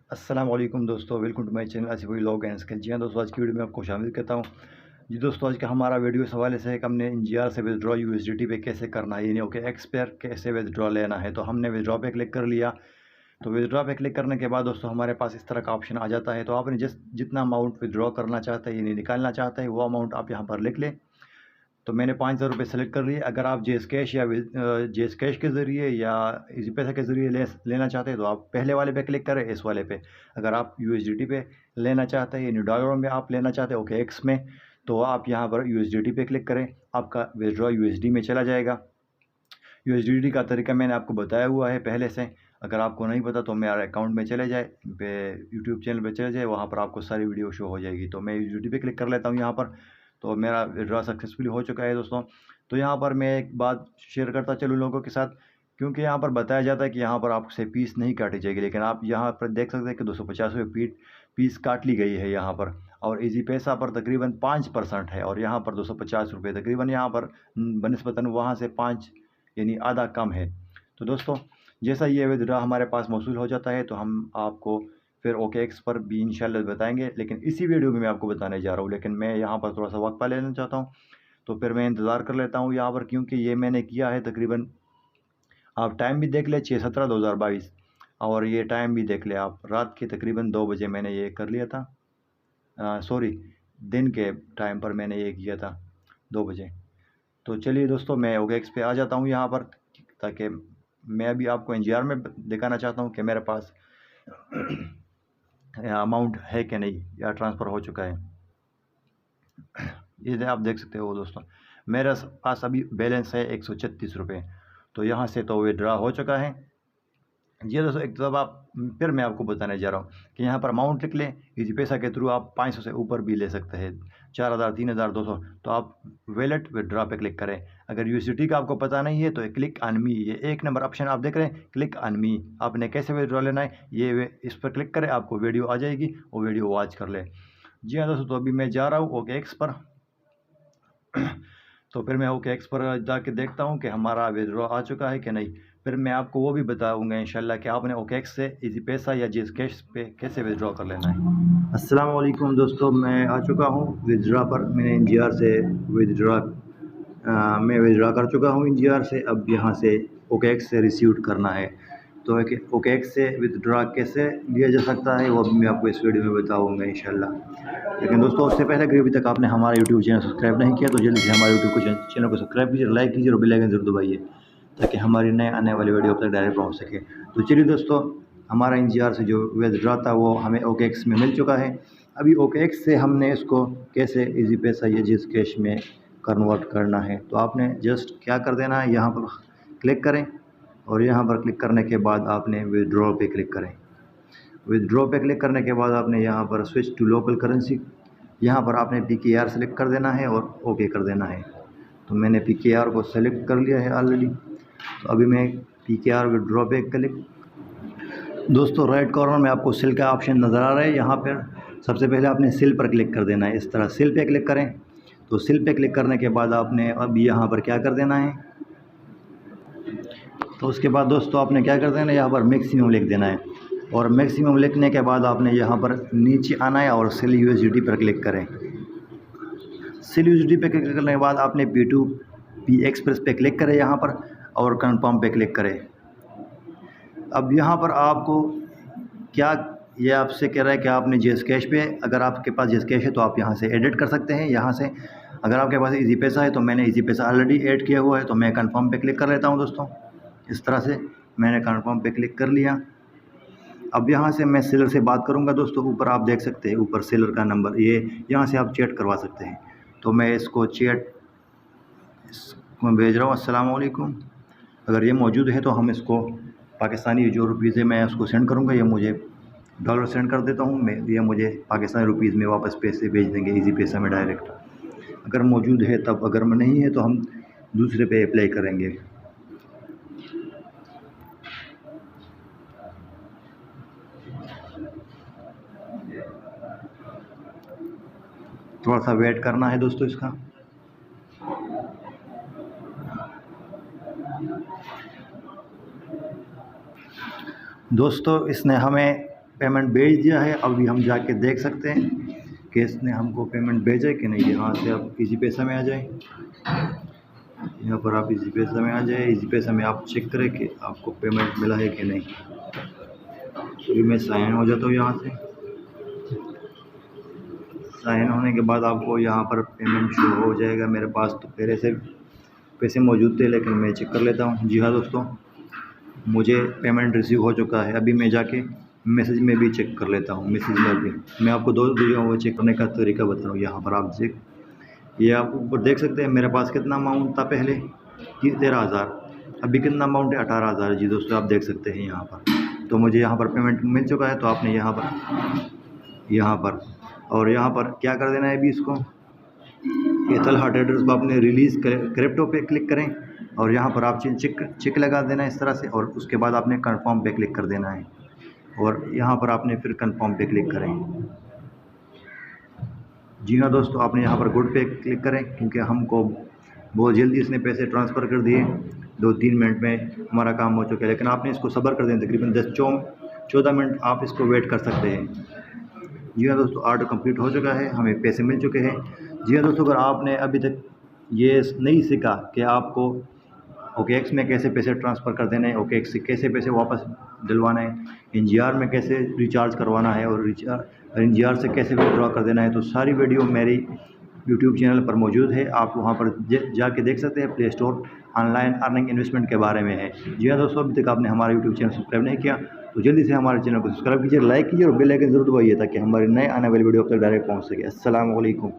अस्सलाम वालेकुम दोस्तों, welcome to my channel Asif vlog and skill. जी हाँ दोस्तों, आज की वीडियो में आपको शामिल करता हूँ। जी दोस्तों, आज का हमारा वीडियो इस हवाले से है कि हमने एनजीआर से विदड्रॉ यूएसडीटी पे कैसे करना है, यानी OKX पर कैसे विदड्रॉ लेना है। तो हमने विदड्रॉ पे क्लिक कर लिया। तो विदड्रॉ पे क्लिक करने के बाद दोस्तों हमारे पास इस तरह का ऑप्शन आ जाता है। तो आपने जितना अमाउंट विदड्रॉ करना चाहते हैं, यानी निकालना चाहते हैं, वो अमाउंट आप यहाँ पर लिख लें। तो मैंने 5,000 रुपये सेलेक्ट कर लिए। अगर आप जेस कैश या जेस कैश के ज़रिए या इजी पैसा के ज़रिए लेना चाहते हैं तो आप पहले वाले पे क्लिक करें, इस वाले पे। अगर आप यूएसडीटी पे लेना चाहते हैं, यानी डॉलरों में आप लेना चाहते हैं OKX में, तो आप यहाँ पर यूएसडीटी पे क्लिक करें। आपका विड्रॉ यूएसडी में चला जाएगा। यूएसडीटी का तरीका मैंने आपको बताया हुआ है पहले से। अगर आपको नहीं पता तो मेरे अकाउंट में चले जाए, पे यूट्यूब चैनल पे चले जाए, वहाँ पर आपको सारी वीडियो शो हो जाएगी। तो मैं यूएसडीटी पे क्लिक कर लेता हूँ यहाँ पर। तो मेरा विड्रॉ सक्सेसफुली हो चुका है दोस्तों। तो यहाँ पर मैं एक बात शेयर करता चलूँ लोगों के साथ, क्योंकि यहाँ पर बताया जाता है कि यहाँ पर आपसे फीस नहीं काटी जाएगी, लेकिन आप यहाँ पर देख सकते हैं कि 250 रुपये फीस काट ली गई है यहाँ पर। और इजी पैसा पर तकरीबन 5% है, और यहाँ पर 250 रुपये तकरीबन यहाँ पर बनस्बतन वहाँ से 5 यानी आधा कम है। तो दोस्तों, जैसा ये विड्रॉ हमारे पास मौसूल हो जाता है तो हम आपको फिर OKX पर भी इंशाल्लाह बताएंगे, लेकिन इसी वीडियो में मैं आपको बताने जा रहा हूँ। लेकिन मैं यहाँ पर थोड़ा सा वक्फा लेना चाहता हूँ, तो फिर मैं इंतज़ार कर लेता हूँ यहाँ पर, क्योंकि ये मैंने किया है तकरीबन, आप टाइम भी देख ले 6/17/2022, और ये टाइम भी देख ले आप, रात के तकरीबन 2 बजे मैंने ये कर लिया था। सॉरी, दिन के टाइम पर मैंने ये किया था 2 बजे। तो चलिए दोस्तों, मैं OKX पे आ जाता हूँ यहाँ पर, ताकि मैं अभी आपको एनजीआर में दिखाना चाहता हूँ कि मेरे पास अमाउंट है कि नहीं, या ट्रांसफ़र हो चुका है। ये आप देख सकते हो दोस्तों, मेरे पास अभी बैलेंस है 136 रुपये। तो यहाँ से तो विड्रॉ हो चुका है। ये दोस्तों, एक तो आप फिर मैं आपको बताने जा रहा हूँ कि यहाँ पर अमाउंट लिख लें। इजी पैसा के थ्रू आप 500 से ऊपर भी ले सकते हैं, 4,000, 3,200। तो आप वैलेट विड्रॉ पे क्लिक करें। अगर यूएसडीटी का आपको पता नहीं है तो क्लिक ऑन मी, ये 1 नंबर ऑप्शन आप देख रहे हैं, क्लिक ऑन मी। आपने कैसे विड्रॉ लेना है ये इस पर क्लिक करें, आपको वीडियो आ जाएगी, वो वीडियो वॉच कर लें। जी हाँ दोस्तों, तो अभी मैं जा रहा हूँ OKX पर। तो फिर मैं OKX पर जाके देखता हूँ कि हमारा विड्रॉ आ चुका है कि नहीं। फिर मैं आपको वो भी बताऊँगा इंशाल्लाह कि आपने OKX से इजी पैसा या जेस कैश पे कैसे विड्रॉ कर लेना है। अस्सलाम वालेकुम दोस्तों, मैं आ चुका हूँ विड्रॉ पर। मैंने एनजीआर से विड्रॉ मैं विड्रॉ कर चुका हूँ एनजीआर से। अब यहाँ से OKX से रिसीव करना है। तो OKX से विड्रॉ कैसे लिया जा सकता है वो भी मैं आपको इस वीडियो में बताऊँगा इंशाल्लाह। लेकिन दोस्तों, उससे पहले अगर अभी तक आपने हमारा यूट्यूब चैनल सब्सक्राइब नहीं किया तो जल्दी से हमारे यूट्यूब चैनल को सब्सक्राइब कीजिए, लाइक कीजिए और बेल आइकन जरूर दबाइए, ताकि हमारी नए आने वाली वीडियो अब तक डायरेक्ट पहुँच सके। तो चलिए दोस्तों, हमारा एनजीआर से जो विड्रॉ था वो हमें OKX में मिल चुका है। अभी OKX से हमने इसको कैसे इजी पैसा या जेस कैश में कन्वर्ट करना है, तो आपने जस्ट क्या कर देना है, यहाँ पर क्लिक करें, और यहाँ पर क्लिक करने के बाद आपने विड्रॉ पे क्लिक करें। विड्रॉ पे क्लिक करने के बाद आपने यहाँ पर स्विच टू लोकल करेंसी, यहाँ पर आपने PKR सेलेक्ट कर देना है और ओके कर देना है। तो मैंने PKR को सेलेक्ट कर लिया है ऑलरेडी। तो अभी मैं PKR विड्रॉ पे क्लिक, दोस्तों राइट कॉर्नर में आपको सेल का ऑप्शन नज़र आ रहा है। यहाँ पर सबसे पहले आपने सेल पर क्लिक कर देना है, इस तरह सेल पे क्लिक करें। तो सेल पे क्लिक करने के बाद आपने अब यहाँ पर क्या कर देना है, तो उसके बाद दोस्तों आपने क्या कर देना है, यहाँ पर मैक्सिमम लिख देना है, और मैक्सिमम लिखने के बाद आपने यहाँ पर नीचे आना है और सेल यूएसडी पर क्लिक करें। सेल यूएसडी पे क्लिक करने के बाद आपने P2P एक्सप्रेस पे क्लिक करें यहाँ पर, और कन्फर्म पे क्लिक करें। अब यहाँ पर आपको क्या, ये आपसे कह रहा है कि आपने जेस कैश पे, अगर आपके पास जेस कैश है तो आप यहाँ से एडिट कर सकते हैं। यहाँ से अगर आपके पास इजी पैसा है तो मैंने इजी पैसा ऑलरेडी ऐड किया हुआ है, तो मैं कन्फर्म पे क्लिक कर लेता हूँ दोस्तों। इस तरह से मैंने कन्फर्म पे क्लिक कर लिया। अब यहाँ से मैं सेलर से बात करूँगा दोस्तों। ऊपर आप देख सकते हैं, ऊपर सेलर का नंबर, ये यहाँ से आप चैट करवा सकते हैं। तो मैं इसको चैट भेज रहा हूँ, अस्सलाम वालेकुम। अगर ये मौजूद है तो हम इसको पाकिस्तानी जो रुपीज़ है मैं उसको सेंड करूँगा, ये मुझे डॉलर सेंड कर देता हूँ मैं, ये मुझे पाकिस्तानी रुपीज़ में वापस पैसे भेज देंगे इजी पैसा में डायरेक्ट, अगर मौजूद है तब। अगर में नहीं है तो हम दूसरे पे अप्लाई करेंगे। थोड़ा सा वेट करना है दोस्तों इसका। दोस्तों इसने हमें पेमेंट भेज दिया है। अभी हम जाके देख सकते हैं कि इसने हमको पेमेंट भेजा है कि नहीं। यहाँ से आप इजी पैसा में आ जाए, यहाँ पर आप इजी पैसा में आ जाए। इजी पैसा में आप चेक करें कि आपको पेमेंट मिला है कि नहीं। तो अभी मैं साइन हो जाता हूँ। यहाँ से साइन होने के बाद आपको यहाँ पर पेमेंट शो हो जाएगा। मेरे पास तो पहले से पैसे मौजूद थे, लेकिन मैं चेक कर लेता हूँ। जी हाँ दोस्तों, मुझे पेमेंट रिसीव हो चुका है। अभी मैं जाके मैसेज में भी चेक कर लेता हूँ। मैसेज में भी मैं आपको दो जगहों पर चेक करने का तरीका बता रहा हूँ। यहाँ पर आप चेक, ये आप ऊपर देख सकते हैं मेरे पास कितना अमाउंट था पहले, कि 13,000। अभी कितना अमाउंट है, 18,000। जी दोस्तों, आप देख सकते हैं यहाँ पर। तो मुझे यहाँ पर पेमेंट मिल चुका है। तो आपने यहाँ पर और यहाँ पर क्या कर देना है अभी इसको, ये तलहा ट्रेडर्स को आपने रिलीज़ क्रिप्टो पे क्लिक करें और यहाँ पर आप चिक लगा देना है इस तरह से। और उसके बाद आपने कंफर्म पे क्लिक कर देना है और यहाँ पर आपने फिर कंफर्म पे क्लिक करें। जी हाँ दोस्तों, आपने यहाँ पर गुड पे क्लिक करें, क्योंकि हमको बहुत जल्दी इसने पैसे ट्रांसफ़र कर दिए। 2-3 मिनट में हमारा काम हो चुका है। लेकिन आपने इसको सब्र कर दें, तकरीबन 10-14 मिनट आप इसको वेट कर सकते हैं। जी हाँ दोस्तों, ऑर्डर कंप्लीट हो चुका है, हमें पैसे मिल चुके हैं। जी हाँ दोस्तों, अगर आपने अभी तक ये नहीं सीखा कि आपको OKX में कैसे पैसे ट्रांसफ़र कर देने हैं, OKX से कैसे पैसे वापस दिलवाना है, NGR में कैसे रिचार्ज करवाना है और NGR से कैसे विड्रॉ कर देना है, तो सारी वीडियो मेरी यूट्यूब चैनल पर मौजूद है। आप वहाँ पर जाके देख सकते हैं। Play store online earning investment के बारे में है। जी हाँ दोस्तों, अभी तक आपने हमारा यूट्यूब चैनल सब्सक्राइब नहीं किया तो जल्दी से हमारे चैनल को सब्सक्राइब कीजिए, लाइक कीजिए और बेल आइकन जरूर दबाइए, ताकि हमारी नए आने वाली वीडियो अब तक डायरेक्ट पहुँच सके। अस्सलाम वालेकुम।